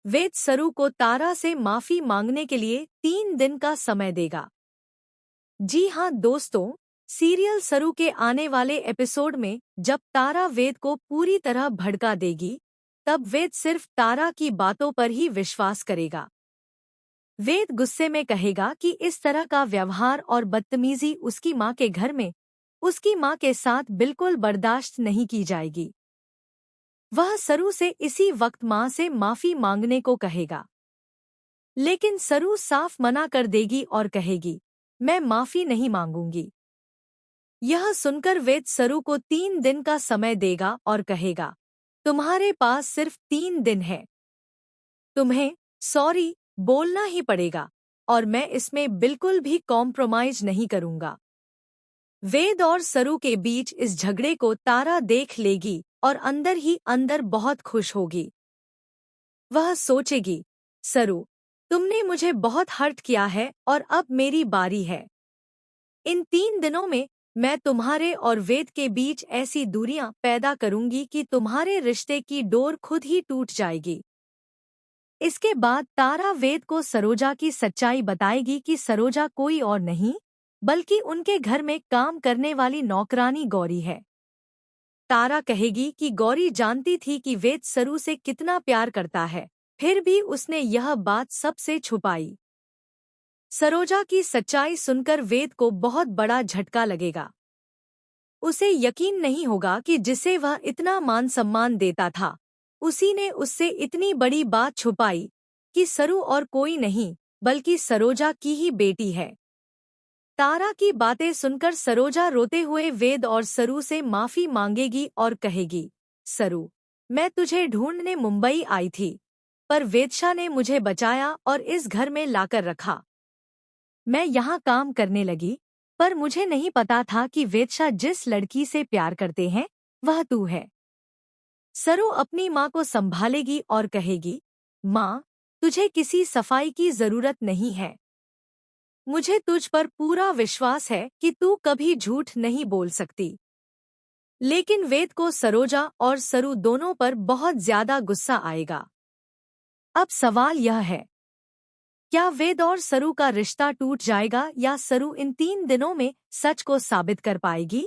वेद सरू को तारा से माफी मांगने के लिए 3 दिन का समय देगा। जी हाँ दोस्तों, सीरियल सरू के आने वाले एपिसोड में जब तारा वेद को पूरी तरह भड़का देगी, तब वेद सिर्फ तारा की बातों पर ही विश्वास करेगा। वेद गुस्से में कहेगा कि इस तरह का व्यवहार और बदतमीजी उसकी माँ के घर में उसकी माँ के साथ बिल्कुल बर्दाश्त नहीं की जाएगी। वह सरू से इसी वक्त माँ से माफी मांगने को कहेगा, लेकिन सरू साफ मना कर देगी और कहेगी, मैं माफी नहीं मांगूंगी। यह सुनकर वेद सरू को 3 दिन का समय देगा और कहेगा, तुम्हारे पास सिर्फ 3 दिन है। तुम्हें सॉरी बोलना ही पड़ेगा और मैं इसमें बिल्कुल भी कॉम्प्रोमाइज नहीं करूंगा। वेद और सरू के बीच इस झगड़े को तारा देख लेगी और अंदर ही अंदर बहुत खुश होगी। वह सोचेगी, सरू, तुमने मुझे बहुत हर्ट किया है और अब मेरी बारी है। इन 3 दिनों में मैं तुम्हारे और वेद के बीच ऐसी दूरियां पैदा करूंगी कि तुम्हारे रिश्ते की डोर खुद ही टूट जाएगी। इसके बाद तारा वेद को सरोजा की सच्चाई बताएगी कि सरोजा कोई और नहीं, बल्कि उनके घर में काम करने वाली नौकरानी गौरी है। तारा कहेगी कि गौरी जानती थी कि वेद सरू से कितना प्यार करता है, फिर भी उसने यह बात सबसे छुपाई। सरोजा की सच्चाई सुनकर वेद को बहुत बड़ा झटका लगेगा। उसे यकीन नहीं होगा कि जिसे वह इतना मान सम्मान देता था, उसी ने उससे इतनी बड़ी बात छुपाई कि सरू और कोई नहीं बल्कि सरोजा की ही बेटी है। तारा की बातें सुनकर सरोजा रोते हुए वेद और सरू से माफी मांगेगी और कहेगी, सरू, मैं तुझे ढूंढने मुंबई आई थी, पर वेदशा ने मुझे बचाया और इस घर में लाकर रखा। मैं यहाँ काम करने लगी, पर मुझे नहीं पता था कि वेदशा जिस लड़की से प्यार करते हैं वह तू है। सरू अपनी माँ को संभालेगी और कहेगी, माँ, तुझे किसी सफाई की जरूरत नहीं है। मुझे तुझ पर पूरा विश्वास है कि तू कभी झूठ नहीं बोल सकती। लेकिन वेद को सरोजा और सरू दोनों पर बहुत ज्यादा गुस्सा आएगा। अब सवाल यह है, क्या वेद और सरू का रिश्ता टूट जाएगा या सरू इन 3 दिनों में सच को साबित कर पाएगी?